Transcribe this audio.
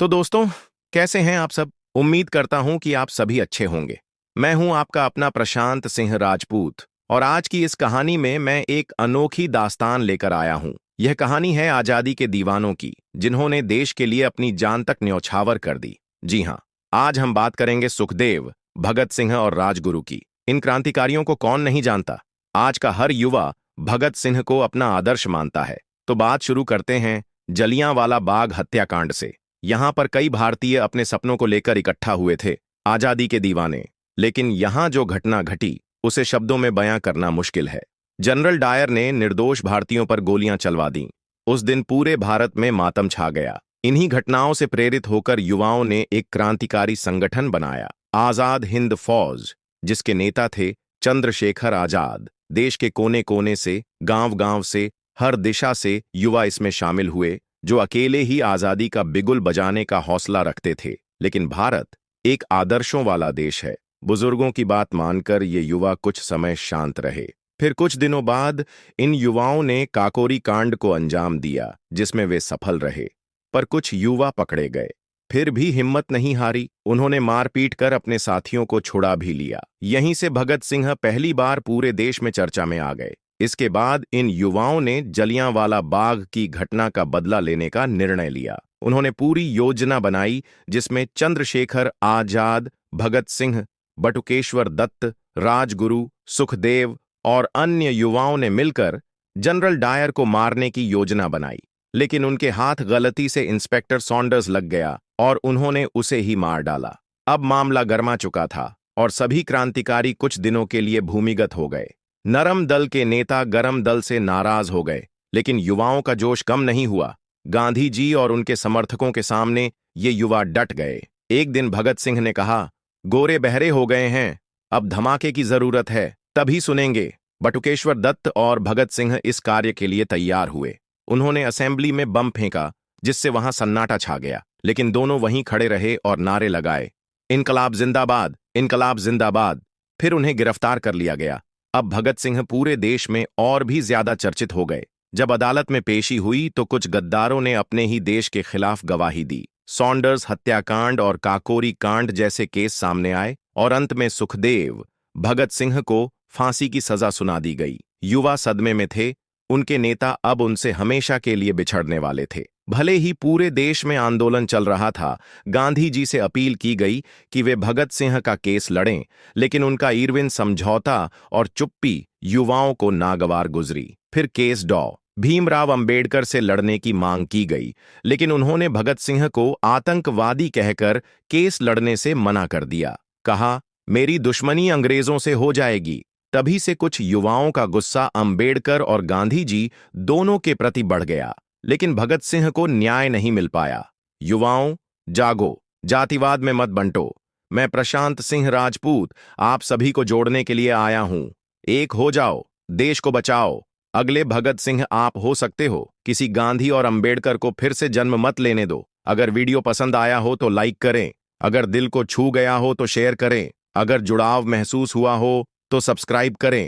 तो दोस्तों, कैसे हैं आप सब? उम्मीद करता हूं कि आप सभी अच्छे होंगे। मैं हूं आपका अपना प्रशांत सिंह राजपूत और आज की इस कहानी में मैं एक अनोखी दास्तान लेकर आया हूं। यह कहानी है आजादी के दीवानों की, जिन्होंने देश के लिए अपनी जान तक न्यौछावर कर दी। जी हां, आज हम बात करेंगे सुखदेव, भगत सिंह और राजगुरु की। इन क्रांतिकारियों को कौन नहीं जानता? आज का हर युवा भगत सिंह को अपना आदर्श मानता है। तो बात शुरू करते हैं जलियांवाला बाग हत्याकांड से। यहां पर कई भारतीय अपने सपनों को लेकर इकट्ठा हुए थे, आजादी के दीवाने। लेकिन यहां जो घटना घटी उसे शब्दों में बयां करना मुश्किल है। जनरल डायर ने निर्दोष भारतीयों पर गोलियां चलवा दी। उस दिन पूरे भारत में मातम छा गया। इन्हीं घटनाओं से प्रेरित होकर युवाओं ने एक क्रांतिकारी संगठन बनाया, आजाद हिंद फौज, जिसके नेता थे चंद्रशेखर आजाद। देश के कोने कोने से, गांव गांव से, हर दिशा से युवा इसमें शामिल हुए, जो अकेले ही आजादी का बिगुल बजाने का हौसला रखते थे। लेकिन भारत एक आदर्शों वाला देश है। बुजुर्गों की बात मानकर ये युवा कुछ समय शांत रहे। फिर कुछ दिनों बाद इन युवाओं ने काकोरी कांड को अंजाम दिया, जिसमें वे सफल रहे। पर कुछ युवा पकड़े गए। फिर भी हिम्मत नहीं हारी। उन्होंने मारपीट कर अपने साथियों को छुड़ा भी लिया। यहीं से भगत सिंह पहली बार पूरे देश में चर्चा में आ गए। इसके बाद इन युवाओं ने जलियांवाला बाग की घटना का बदला लेने का निर्णय लिया। उन्होंने पूरी योजना बनाई, जिसमें चंद्रशेखर आजाद, भगत सिंह, बटुकेश्वर दत्त, राजगुरु, सुखदेव और अन्य युवाओं ने मिलकर जनरल डायर को मारने की योजना बनाई। लेकिन उनके हाथ गलती से इंस्पेक्टर सॉन्डर्स लग गया और उन्होंने उसे ही मार डाला। अब मामला गर्मा चुका था और सभी क्रांतिकारी कुछ दिनों के लिए भूमिगत हो गए। नरम दल के नेता गरम दल से नाराज हो गए, लेकिन युवाओं का जोश कम नहीं हुआ। गांधी जी और उनके समर्थकों के सामने ये युवा डट गए। एक दिन भगत सिंह ने कहा, गोरे बहरे हो गए हैं, अब धमाके की जरूरत है, तभी सुनेंगे। बटुकेश्वर दत्त और भगत सिंह इस कार्य के लिए तैयार हुए। उन्होंने असेंबली में बम फेंका, जिससे वहां सन्नाटा छा गया। लेकिन दोनों वहीं खड़े रहे और नारे लगाए, इनकलाब जिंदाबाद, इनकलाब जिंदाबाद। फिर उन्हें गिरफ्तार कर लिया गया। अब भगत सिंह पूरे देश में और भी ज्यादा चर्चित हो गए। जब अदालत में पेशी हुई तो कुछ गद्दारों ने अपने ही देश के खिलाफ गवाही दी। सॉन्डर्स हत्याकांड और काकोरी कांड जैसे केस सामने आए और अंत में सुखदेव, भगत सिंह को फांसी की सजा सुना दी गई। युवा सदमे में थे। उनके नेता अब उनसे हमेशा के लिए बिछड़ने वाले थे। भले ही पूरे देश में आंदोलन चल रहा था, गांधी जी से अपील की गई कि वे भगत सिंह का केस लड़ें, लेकिन उनका इरविन समझौता और चुप्पी युवाओं को नागवार गुजरी। फिर केस डॉ. भीमराव अंबेडकर से लड़ने की मांग की गई, लेकिन उन्होंने भगत सिंह को आतंकवादी कहकर केस लड़ने से मना कर दिया। कहा, मेरी दुश्मनी अंग्रेजों से हो जाएगी। तभी से कुछ युवाओं का गुस्सा अंबेडकर और गांधी जी दोनों के प्रति बढ़ गया, लेकिन भगत सिंह को न्याय नहीं मिल पाया। युवाओं, जागो, जातिवाद में मत बंटो। मैं प्रशांत सिंह राजपूत आप सभी को जोड़ने के लिए आया हूं। एक हो जाओ, देश को बचाओ। अगले भगत सिंह आप हो सकते हो। किसी गांधी और अंबेडकर को फिर से जन्म मत लेने दो। अगर वीडियो पसंद आया हो तो लाइक करें। अगर दिल को छू गया हो तो शेयर करें। अगर जुड़ाव महसूस हुआ हो तो सब्सक्राइब करें।